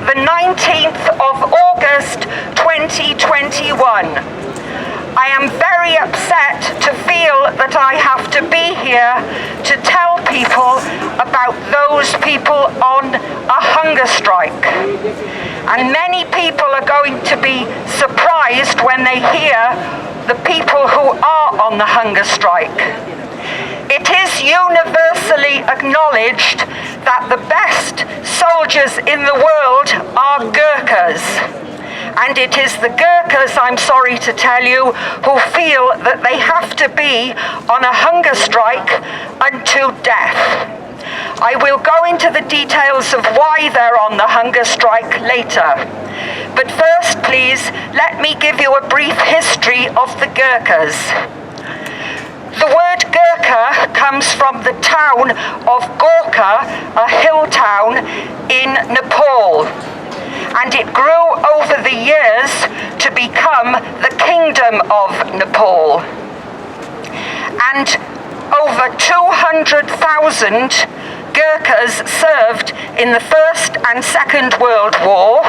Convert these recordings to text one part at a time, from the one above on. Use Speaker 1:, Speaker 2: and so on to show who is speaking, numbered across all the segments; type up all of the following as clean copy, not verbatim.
Speaker 1: the 19th of August 2021. I am very upset to feel that I have to be here to tell people about those people on a hunger strike. And many people are going to be surprised when they hear the people who are on the hunger strike. It is universally acknowledged that the best soldiers in the world are Gurkhas. And it is the Gurkhas, I'm sorry to tell you, who feel that they have to be on a hunger strike unto death. I will go into the details of why they're on the hunger strike later. But first, please, let me give you a brief history of the Gurkhas. The word Gurkha comes from the town of Gurkha, a hill town in Nepal. And it grew over the years to become the Kingdom of Nepal. And over 200,000 Gurkhas served in the First and Second World War,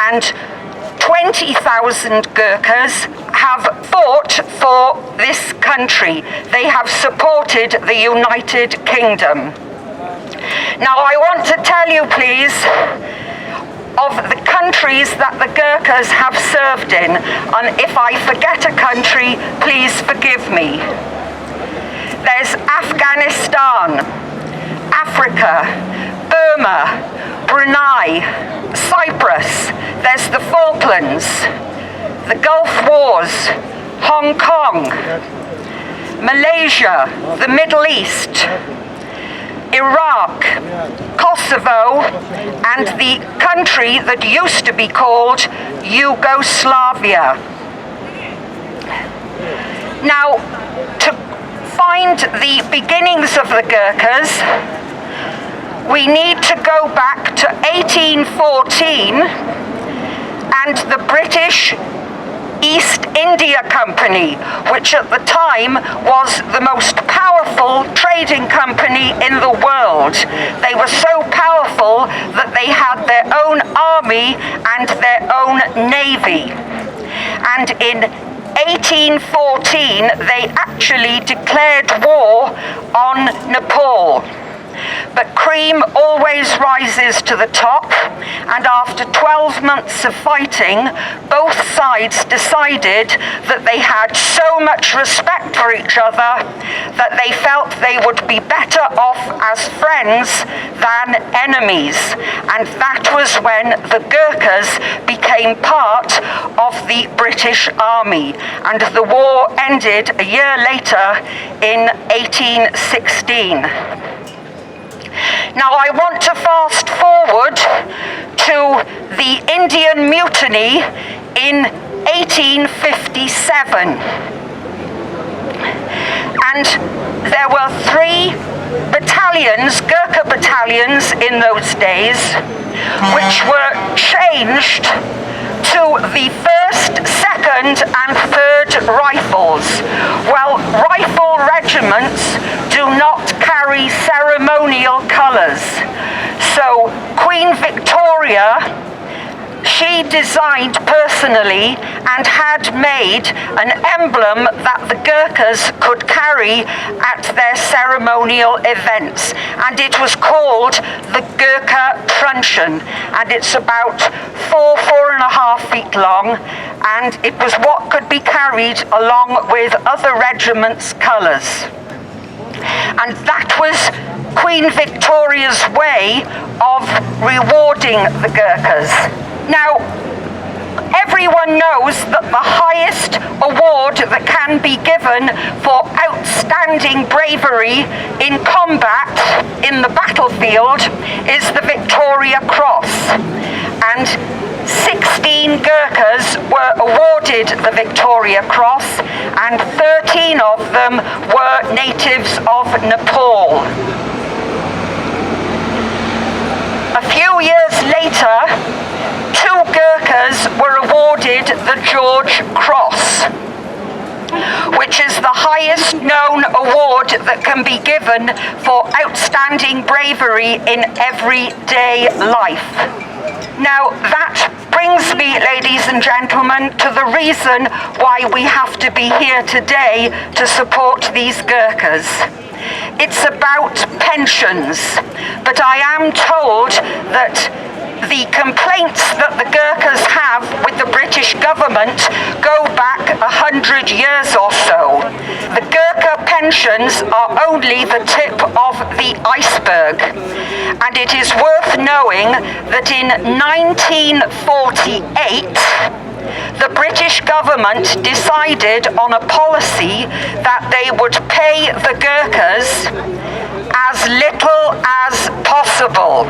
Speaker 1: and 20,000 Gurkhas have fought for this country. They have supported the United Kingdom. Now I want to tell you, please, of the countries that the Gurkhas have served in, and if I forget a country, please forgive me. There's Afghanistan, Africa, Burma, Brunei, Cyprus, there's the Falklands, the Gulf Wars, Hong Kong, Malaysia, the Middle East, Iraq, Kosovo, and the country that used to be called Yugoslavia. Now, to find the beginnings of the Gurkhas, we need to go back to 1814 and the British East India Company, which at the time was the most powerful trading company in the world. They were so powerful that they had their own army and their own navy. And in 1814, they actually declared war on Nepal. But cream always rises to the top, and after 12 months of fighting, both sides decided that they had so much respect for each other that they felt they would be better off as friends than enemies. And that was when the Gurkhas became part of the British Army, and the war ended a year later in 1816. Now I want to fast forward to the Indian Mutiny in 1857. And there were 3 battalions, Gurkha battalions in those days, which were changed to the 1st, 2nd and 3rd Rifles. Well, rifle regiments do not carry ceremonial colours. So Queen Victoria, she designed personally and had made an emblem that the Gurkhas could carry at their ceremonial events, and it was called the Gurkha Trunchen, and it's about 4.5 feet long, and it was what could be carried along with other regiments' colours. And that was Queen Victoria's way of rewarding the Gurkhas. Now, everyone knows that the highest award that can be given for outstanding bravery in combat in the battlefield is the Victoria Cross. And 16 Gurkhas were awarded the Victoria Cross, and 13 of them were natives of Nepal. A few years later, 2 Gurkhas were awarded the George Cross, which is the highest known award that can be given for outstanding bravery in everyday life. Now that brings me, ladies and gentlemen, to the reason why we have to be here today to support these Gurkhas. It's about pensions, but I am told that the complaints that the Gurkhas have with the British government go back 100 years or so. The Gurkha pensions are only the tip of the iceberg, and it is worth knowing that in 1948 the British government decided on a policy that they would pay the Gurkhas as little as possible.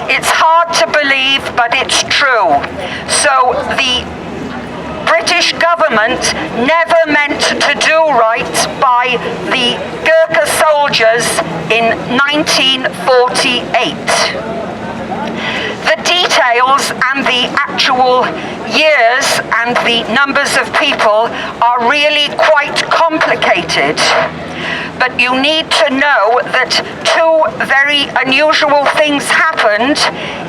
Speaker 1: It's hard to believe, but it's true. So the British government never meant to do right by the Gurkha soldiers in 1948. The details and the actual years and the numbers of people are really quite complicated. But you need to know that two very unusual things happened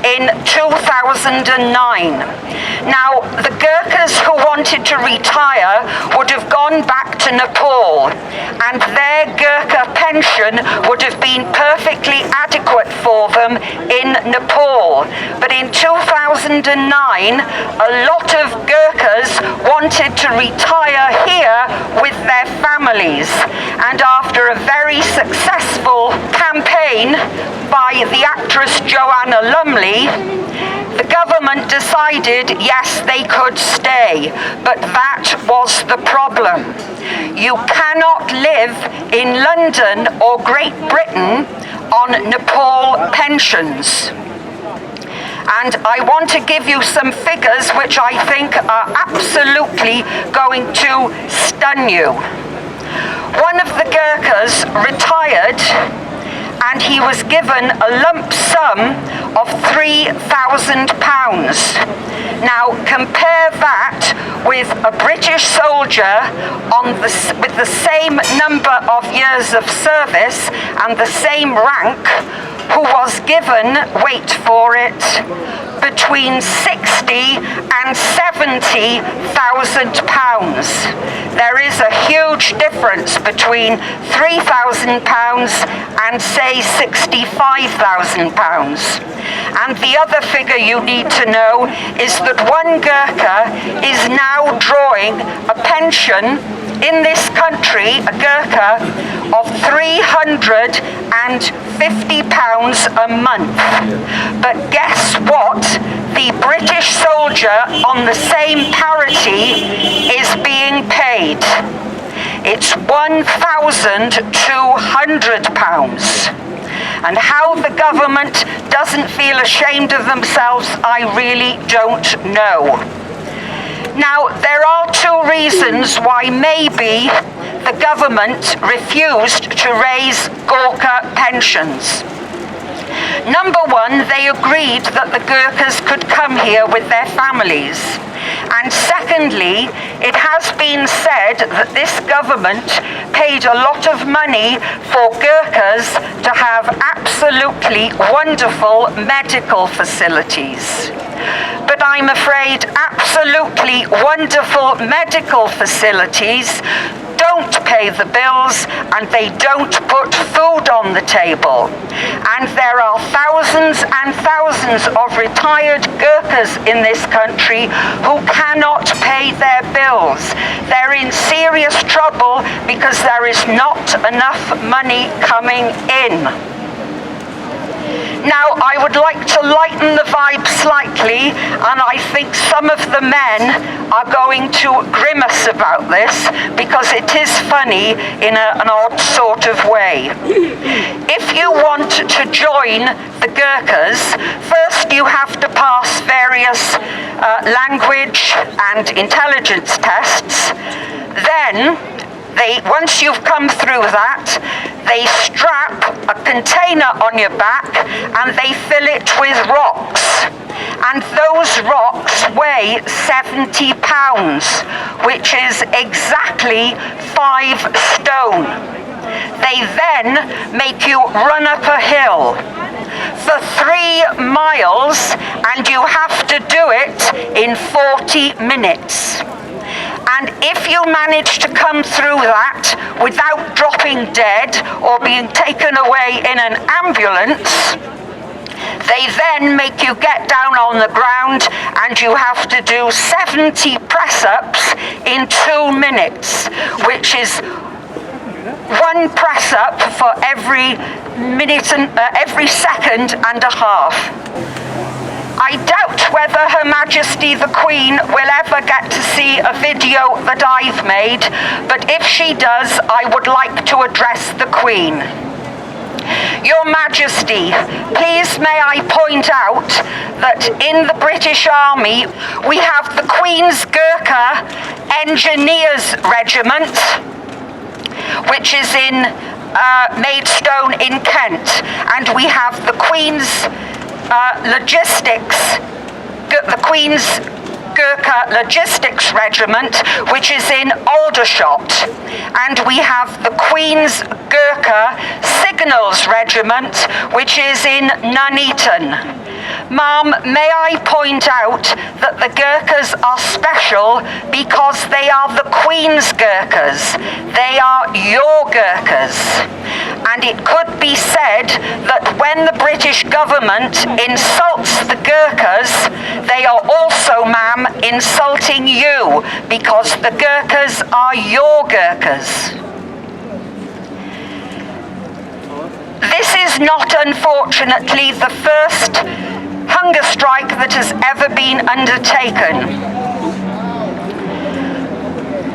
Speaker 1: in 2009. Now, the Gurkhas who wanted to retire would have gone back to Nepal, and their Gurkha pension would have been perfectly adequate for them in Nepal. But in 2009, a lot of Gurkhas wanted to retire here with their families, and after a very successful campaign by the actress Joanna Lumley, the government decided yes, they could stay, but that was the problem. You cannot live in London or Great Britain on Nepal pensions. And I want to give you some figures which I think are absolutely going to stun you. One of the Gurkhas retired, and he was given a lump sum of £3,000. Now compare that with a British soldier with the same number of years of service and the same rank, who was given, wait for it, between £60,000 and £70,000. There is a huge difference between £3,000 and say £65,000. And the other figure you need to know is that one Gurkha is now drawing a pension in this country, a Gurkha, of £350 a month. But guess what? The British soldier on the same parity is being paid. It's £1,200. And how the government doesn't feel ashamed of themselves, I really don't know. Now, there are two reasons why maybe the government refused to raise Gurkha pensions. Number one, they agreed that the Gurkhas could come here with their families. And secondly, it has been said that this government paid a lot of money for Gurkhas to have absolutely wonderful medical facilities. But I'm afraid absolutely wonderful medical facilities don't pay the bills, and they don't put food on the table. And there are thousands and thousands of retired Gurkhas in this country who cannot pay their bills. They're in serious trouble because there is not enough money coming in. Now, I would like to lighten the vibe slightly, and I think some of the men are going to grimace about this because it is funny in an odd sort of way. If you want to join the Gurkhas, first you have to pass various language and intelligence tests. Then, once you've come through that, they strap a container on your back and they fill it with rocks. And those rocks weigh 70 pounds, which is exactly 5 stone. They then make you run up a hill. over 3 miles, and you have to do it in 40 minutes. And if you manage to come through that without dropping dead or being taken away in an ambulance, they then make you get down on the ground and you have to do 70 press-ups in 2 minutes, which is 1 press-up for every minute and every second and a half. I doubt whether Her Majesty the Queen will ever get to see a video that I've made, but if she does, I would like to address the Queen. Your Majesty, please may I point out that in the British Army we have the Queen's Gurkha Engineers Regiment, which is in Maidstone in Kent, and we have the Queen's the Queen's Gurkha Logistics Regiment, which is in Aldershot, and we have the Queen's Gurkha Signals Regiment, which is in Nuneaton. Ma'am, may I point out that the Gurkhas are special because they are the Queen's Gurkhas. They are your Gurkhas. And it could be said that when the British government insults the Gurkhas, they are also, ma'am, insulting you, because the Gurkhas are your Gurkhas. This is not, unfortunately, the first hunger strike that has ever been undertaken.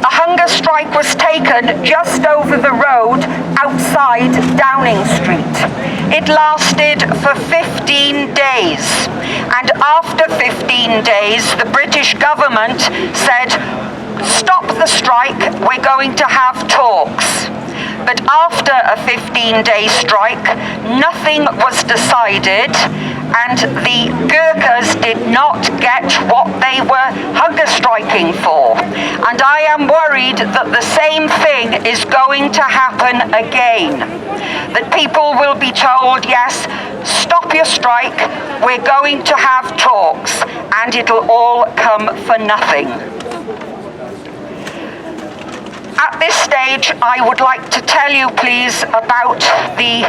Speaker 1: A hunger strike was taken just over the road outside Downing Street. It lasted for 15 days, and after 15 days the British government said, stop the strike, we're going to have talks. But after a 15-day strike, nothing was decided, and the Gurkhas did not get what they were hunger striking for. And I am worried that the same thing is going to happen again. That people will be told, yes, stop your strike, we're going to have talks, and it'll all come for nothing. At this stage, I would like to tell you, please, about the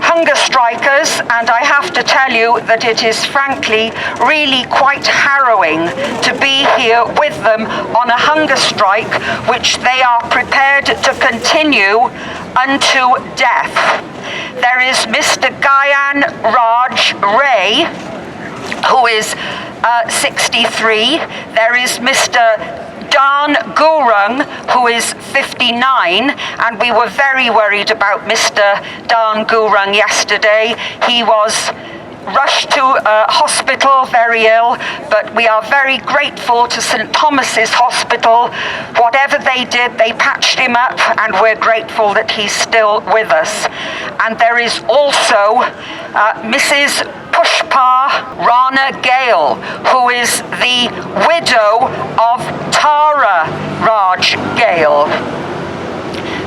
Speaker 1: hunger strikers, and I have to tell you that it is frankly really quite harrowing to be here with them on a hunger strike which they are prepared to continue unto death. There is Mr. Gyan Raj Ray, who is 63. There is Mr. Dan Gurung, who is 59, and we were very worried about Mr. Dan Gurung yesterday. He was rushed to hospital very ill, but we are very grateful to St. Thomas's Hospital. Whatever they did, they patched him up, and we're grateful that he's still with us. And there is also Mrs. Pushpa Rana Gale, who is the widow of Tara Raj Gale.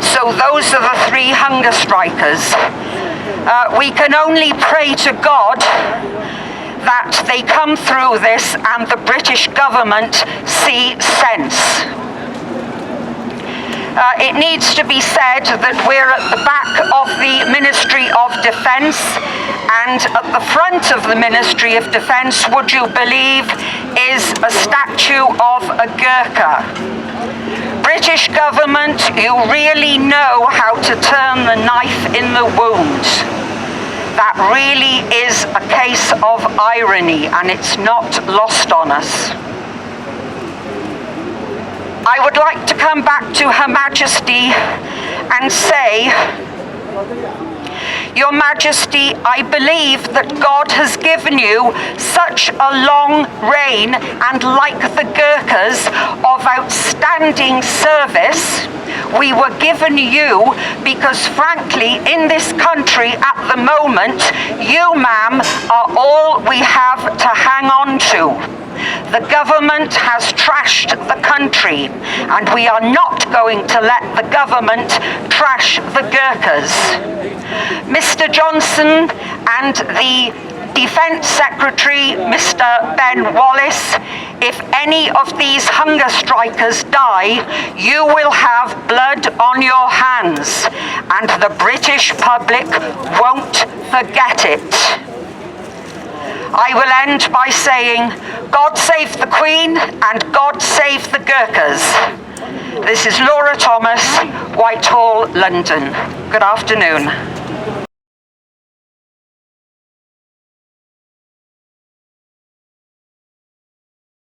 Speaker 1: So those are the 3 hunger strikers. We can only pray to God that they come through this and the British government see sense. It needs to be said that we're at the back of the Ministry of Defence, and at the front of the Ministry of Defence, would you believe, is a statue of a Gurkha. British government, you really know how to turn the knife in the wound. That really is a case of irony, and it's not lost on us. I would like to come back to Her Majesty and say, Your Majesty, I believe that God has given you such a long reign and, like the Gurkhas, of outstanding service. We were given you because, frankly, in this country at the moment, you, ma'am, are all we have to hang on to. The government has trashed the country country, and we are not going to let the government trash the Gurkhas. Mr. Johnson and the Defence Secretary, Mr. Ben Wallace, if any of these hunger strikers die, you will have blood on your hands, and the British public won't forget it. I will end by saying, God save the Queen and God save the Gurkhas. This is Laura Thomas, Whitehall, London. Good afternoon.